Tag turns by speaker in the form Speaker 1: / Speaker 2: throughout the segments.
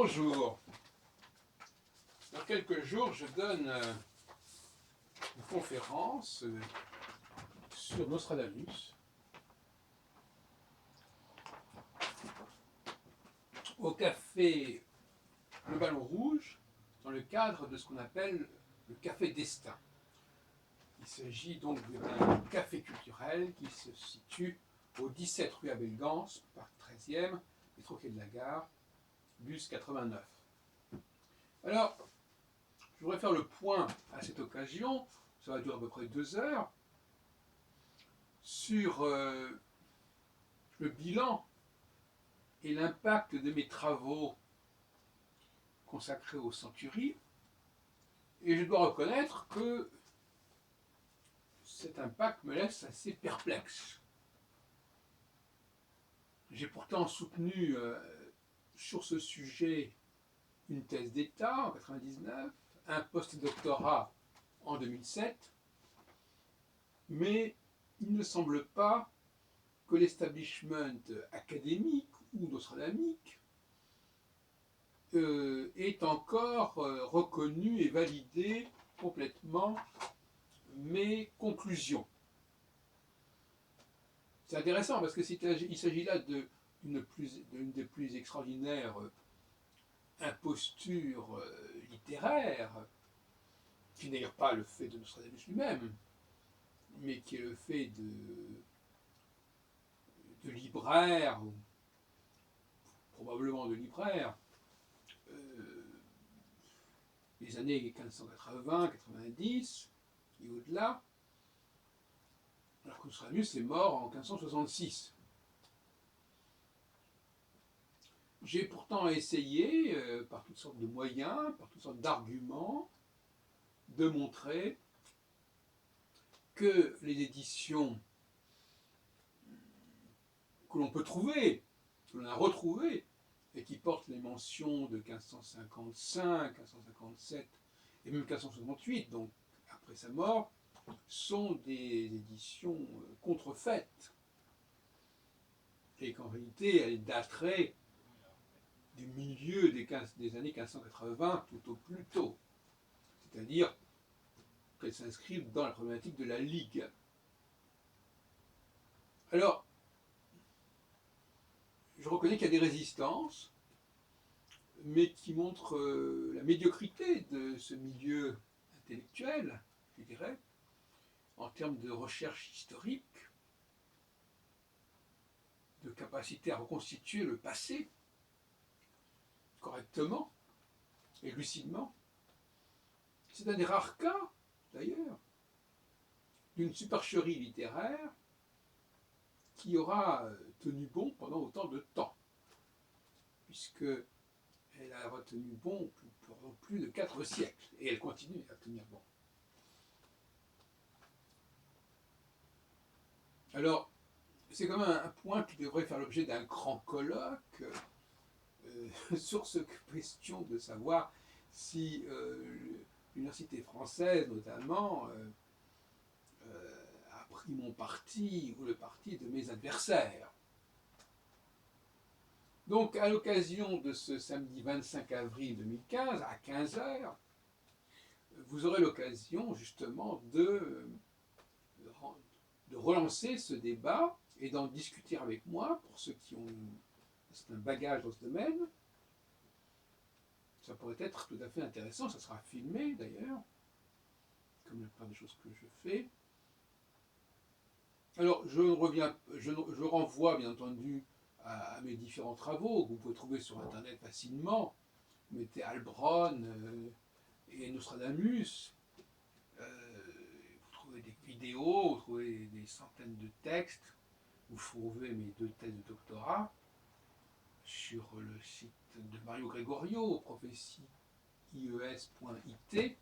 Speaker 1: Bonjour. Dans quelques jours, je donne une conférence sur Nostradamus au café Le Ballon Rouge dans le cadre de ce qu'on appelle le Café Destin. Il s'agit donc d'un café culturel qui se situe au 17 rue Abel Gans, parc 13e, métro quai de la Gare, bus 89. Alors, je voudrais faire le point à cette occasion, ça va durer à peu près 2 heures, sur le bilan et l'impact de mes travaux consacrés aux centuries. Et je dois reconnaître que cet impact me laisse assez perplexe. J'ai pourtant soutenu sur ce sujet une thèse d'État en 1999, un post-doctorat en 2007, mais il ne semble pas que l'establishment académique ou nostradamique ait encore reconnu et validé complètement mes conclusions. C'est intéressant parce qu'il s'agit là d'une des plus extraordinaires impostures littéraires, qui n'est d'ailleurs pas le fait de Nostradamus lui-même, mais qui est le fait de libraires, ou probablement de libraires, les années 1580, 90 et au-delà, alors que Nostradamus est mort en 1566. J'ai pourtant essayé, par toutes sortes de moyens, par toutes sortes d'arguments, de montrer que les éditions que l'on peut trouver, que l'on a retrouvées, et qui portent les mentions de 1555, 1557 et même 1568, donc après sa mort, sont des éditions contrefaites. Et qu'en réalité, elles dateraient du milieu des années 1580 tout au plus tôt. C'est-à-dire qu'elles s'inscrivent dans la problématique de la Ligue. Alors, je reconnais qu'il y a des résistances, mais qui montrent la médiocrité de ce milieu intellectuel, je dirais, en termes de recherche historique, de capacité à reconstituer le passé correctement et lucidement. C'est un des rares cas, d'ailleurs, d'une supercherie littéraire qui aura tenu bon pendant autant de temps, puisqu'elle a retenu bon pendant plus de 4 siècles, et elle continue à tenir bon. Alors, c'est quand même un point qui devrait faire l'objet d'un grand colloque sur cette question de savoir si l'université française, notamment, a pris mon parti ou le parti de mes adversaires. Donc, à l'occasion de ce samedi 25 avril 2015, à 15h, vous aurez l'occasion justement de relancer ce débat et d'en discuter avec moi, pour ceux qui ont un certain bagage dans ce domaine. Ça pourrait être tout à fait intéressant, ça sera filmé d'ailleurs, comme la plupart des choses que je fais. Alors, je renvoie bien entendu à mes différents travaux, que vous pouvez trouver sur Internet facilement. Vous mettez Heilbronn et Nostradamus, vous trouvez des vidéos, vous trouvez des centaines de textes, vous trouvez mes 2 thèses de doctorat sur le site de Mario Gregorio, prophéties.ies.it.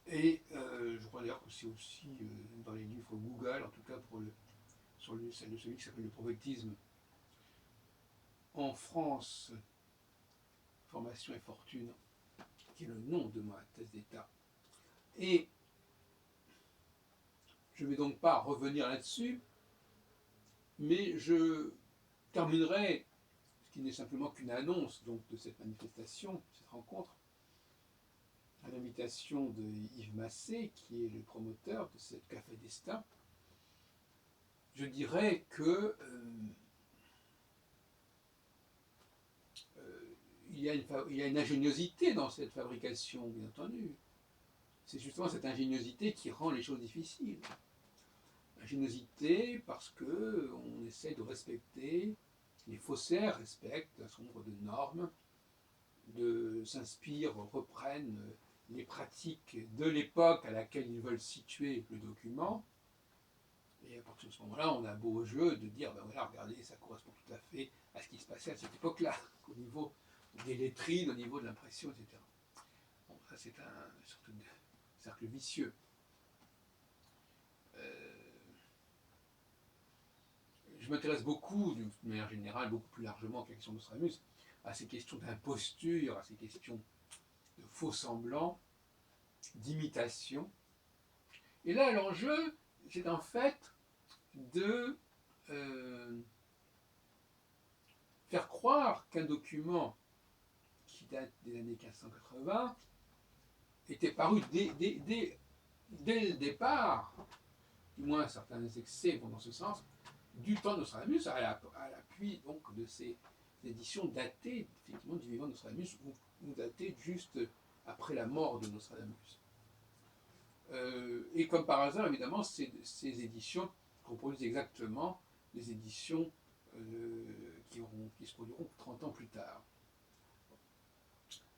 Speaker 1: Et je crois d'ailleurs que c'est aussi dans les livres Google, en tout cas sur celle de celui qui s'appelle le prophétisme en France, formation et fortune, qui est le nom de ma thèse d'État. Et je ne vais donc pas revenir là-dessus, mais je terminerai ce qui n'est simplement qu'une annonce donc, de cette manifestation, cette rencontre, à l'invitation de Yves Massé, qui est le promoteur de cette Café Destin. Je dirais que il y a une ingéniosité dans cette fabrication, bien entendu. C'est justement cette ingéniosité qui rend les choses difficiles. Ingéniosité parce qu'on essaie de respecter, les faussaires respectent un certain nombre de normes, s'inspirent, reprennent les pratiques de l'époque à laquelle ils veulent situer le document. Et à partir de ce moment-là, on a un beau jeu de dire, ben voilà, regardez, ça correspond tout à fait à ce qui se passait à cette époque-là, au niveau des lettrines, au niveau de l'impression, etc. Bon, ça c'est un sorte de cercle vicieux. Je m'intéresse beaucoup, d'une manière générale, beaucoup plus largement que la question de Nostradamus, à ces questions d'imposture, à ces questions de faux semblants, d'imitation. Et là, l'enjeu, c'est en fait de faire croire qu'un document qui date des années 1580 était paru dès le départ, du moins certains excès vont dans ce sens, du temps de Nostradamus, à l'appui donc de ces éditions datées effectivement du vivant de Nostradamus, ou datées juste après la mort de Nostradamus. Et comme par hasard, évidemment, ces éditions reproduisent exactement les éditions qui se produiront 30 ans plus tard.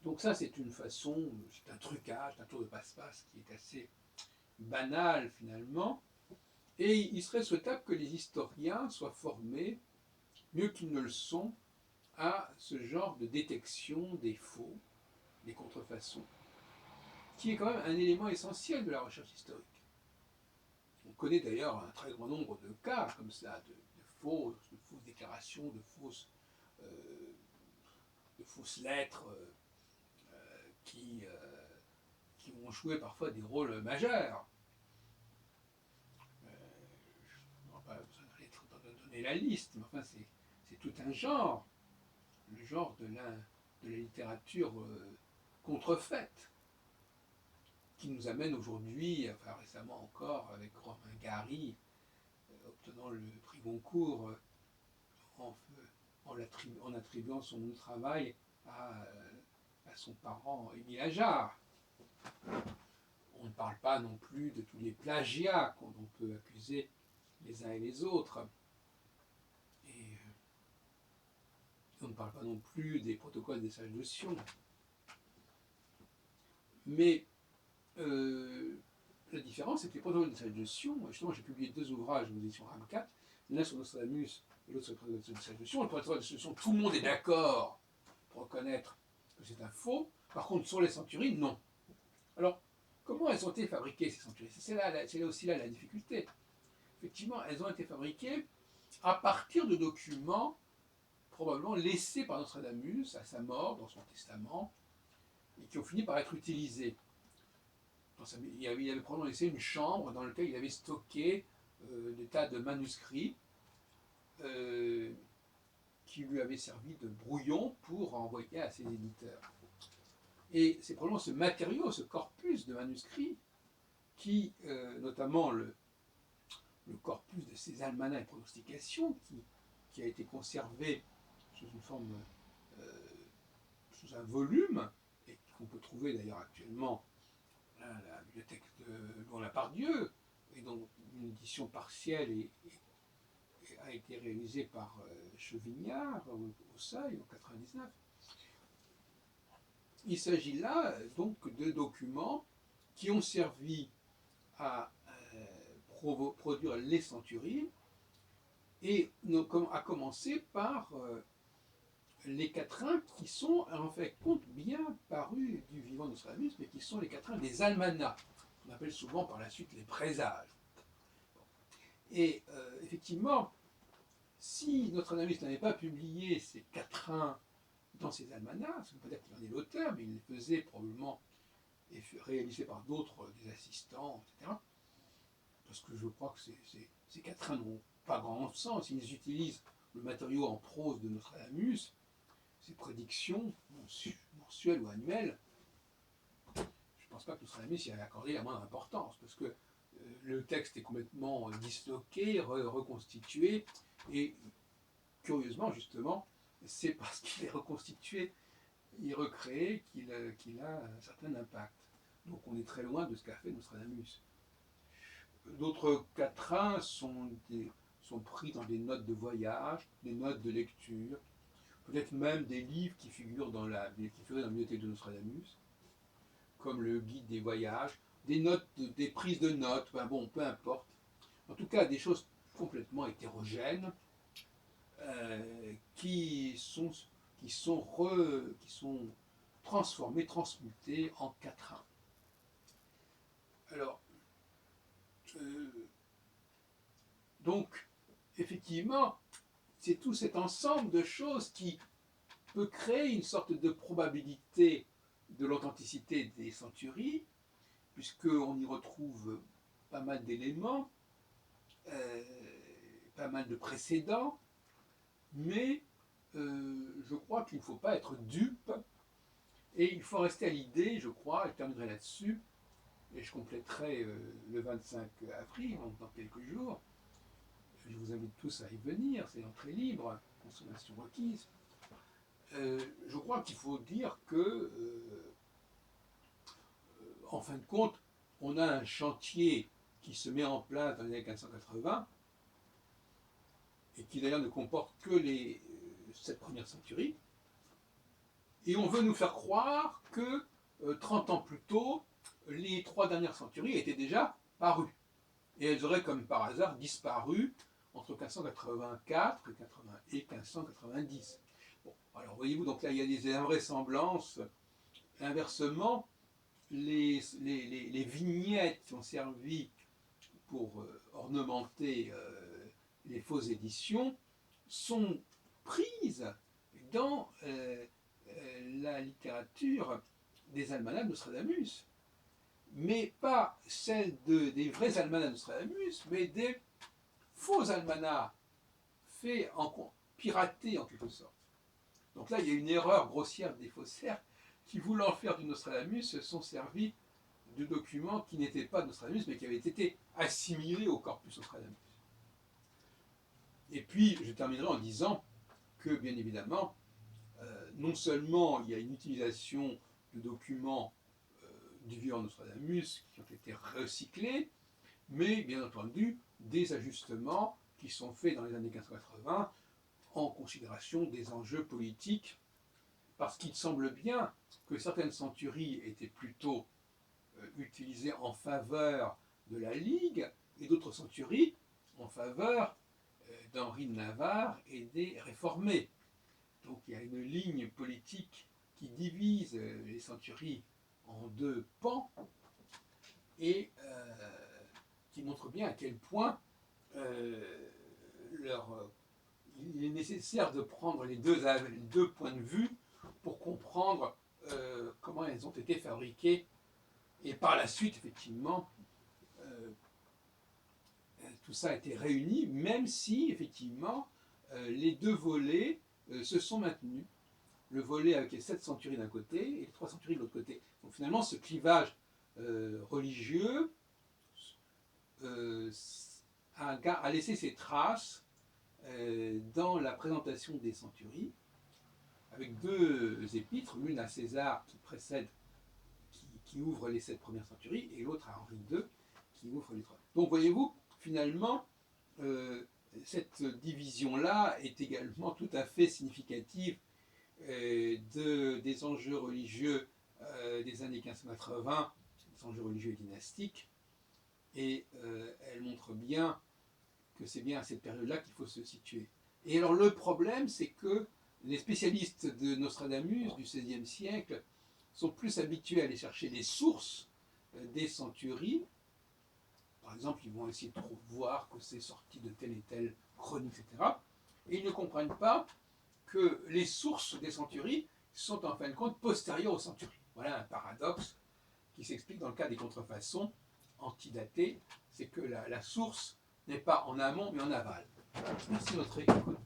Speaker 1: Donc ça, c'est une façon, c'est un trucage, un tour de passe-passe qui est assez banal finalement. Et il serait souhaitable que les historiens soient formés, mieux qu'ils ne le sont, à ce genre de détection des faux, des contrefaçons, qui est quand même un élément essentiel de la recherche historique. On connaît d'ailleurs un très grand nombre de cas comme ça, de fausses déclarations, de fausses lettres qui ont joué parfois des rôles majeurs. Je n'aurai pas besoin de donner la liste, mais enfin c'est tout un genre, le genre de la littérature contrefaite, qui nous amène aujourd'hui, enfin récemment encore, avec Romain Gary, obtenant le prix Goncourt en attribuant son travail à son parent Émile Ajar. On ne parle pas non plus de tous les plagiats qu'on peut accuser les uns et les autres. Et on ne parle pas non plus des protocoles des sages de Sion. Mais la différence, c'est que les protocoles des sages de Sion, justement, j'ai publié 2 ouvrages aux éditions RAM4, l'un sur Nostradamus et l'autre sur les protocoles des sages de Sion. Les protocoles des sages de Sion, tout le monde est d'accord pour reconnaître que c'est un faux. Par contre, sur les centurines, non. Alors, comment elles ont été fabriquées, ces centurines? C'est aussi là la difficulté. Effectivement, elles ont été fabriquées à partir de documents probablement laissés par Nostradamus à sa mort, dans son testament, et qui ont fini par être utilisés. Il avait probablement laissé une chambre dans laquelle il avait stocké des tas de manuscrits qui lui avaient servi de brouillon pour envoyer à ses éditeurs. Et c'est probablement ce matériau, ce corpus de manuscrits, qui, notamment le corpus de ces almanachs et pronostications, qui a été conservé sous une forme, sous un volume, et qu'on peut trouver d'ailleurs actuellement à la bibliothèque de Louvain-la-Pardieu, et dont une édition partielle a été réalisée par Chevignard au Seuil en 1999. Il s'agit là donc de documents qui ont servi à produire les centurines, et à commencer par les quatrains qui sont en fait compte bien parus du vivant de Nostradamus, mais qui sont les quatrains des almanachs, qu'on appelle souvent par la suite les présages. Et effectivement, si Nostradamus n'avait pas publié ces quatrains dans ses almanachs, ça ne veut pas dire qu'il en est l'auteur, mais il les faisait probablement et réalisés par d'autres, des assistants, etc. Parce que je crois que ces quatrains n'ont pas grand sens. Ils utilisent le matériau en prose de Nostradamus, ces prédictions mensuelles ou annuelles, je ne pense pas que Nostradamus y avait accordé la moindre importance, parce que le texte est complètement disloqué, reconstitué, et curieusement, justement, c'est parce qu'il est reconstitué et recréé qu'il a un certain impact. Donc on est très loin de ce qu'a fait Nostradamus. D'autres quatrains sont pris dans des notes de voyage, des notes de lecture, peut-être même des livres qui figurent dans la bibliothèque de Nostradamus, comme le guide des voyages, des prises de notes, ben bon, peu importe. En tout cas, des choses complètement hétérogènes qui sont transformées, transmutées en quatrains. Alors, donc, effectivement, c'est tout cet ensemble de choses qui peut créer une sorte de probabilité de l'authenticité des centuries, puisqu'on y retrouve pas mal d'éléments, pas mal de précédents, mais je crois qu'il ne faut pas être dupe, et il faut rester à l'idée, je crois, et je terminerai là-dessus, et je compléterai le 25 avril, donc dans quelques jours. Je vous invite tous à y venir, c'est l'entrée libre, consommation requise. Je crois qu'il faut dire que, en fin de compte, on a un chantier qui se met en place dans les années 1580, et qui d'ailleurs ne comporte que les 7 premières centuries, et on veut nous faire croire que 30 ans plus tôt, les 3 dernières centuries étaient déjà parues, et elles auraient comme par hasard disparu entre 1584 et 1590. Bon, alors voyez-vous, donc là il y a des invraisemblances. Inversement, les vignettes qui ont servi pour ornementer les fausses éditions sont prises dans la littérature des almanachs de Nostradamus, mais pas celle des vrais almanachs de Nostradamus, mais des faux almanachs faits piratés en quelque sorte. Donc là, il y a une erreur grossière des faussaires qui, voulant faire du Nostradamus, se sont servis de documents qui n'étaient pas de Nostradamus, mais qui avaient été assimilés au corpus Nostradamus. Et puis, je terminerai en disant que, bien évidemment, non seulement il y a une utilisation de documents du vivant Nostradamus qui ont été recyclés, mais bien entendu, des ajustements qui sont faits dans les années 1580 en considération des enjeux politiques, parce qu'il semble bien que certaines centuries étaient plutôt utilisées en faveur de la Ligue, et d'autres centuries en faveur d'Henri de Navarre et des réformés. Donc il y a une ligne politique qui divise les centuries en 2 pans, et qui montre bien à quel point il est nécessaire de prendre les deux points de vue pour comprendre comment elles ont été fabriquées, et par la suite, effectivement, tout ça a été réuni, même si, effectivement, les 2 volets se sont maintenus. Le volet avec les 7 centuries d'un côté et les 3 centuries de l'autre côté. Donc finalement, ce clivage religieux a laissé ses traces dans la présentation des centuries, avec 2 épîtres, l'une à César qui précède, qui ouvre les 7 premières centuries, et l'autre à Henri II qui ouvre les 3. Donc voyez-vous, finalement, cette division-là est également tout à fait significative des enjeux religieux des années 1580, des enjeux religieux et dynastiques, et elle montre bien que c'est bien à cette période-là qu'il faut se situer. Et alors le problème, c'est que les spécialistes de Nostradamus du XVIe siècle sont plus habitués à aller chercher les sources des centuries. Par exemple, ils vont essayer de voir que c'est sorti de telle et telle chronique, etc. Et ils ne comprennent pas que les sources des centuries sont en fin de compte postérieures aux centuries. Voilà un paradoxe qui s'explique dans le cas des contrefaçons antidatées, c'est que la source n'est pas en amont mais en aval. Merci de votre écoute.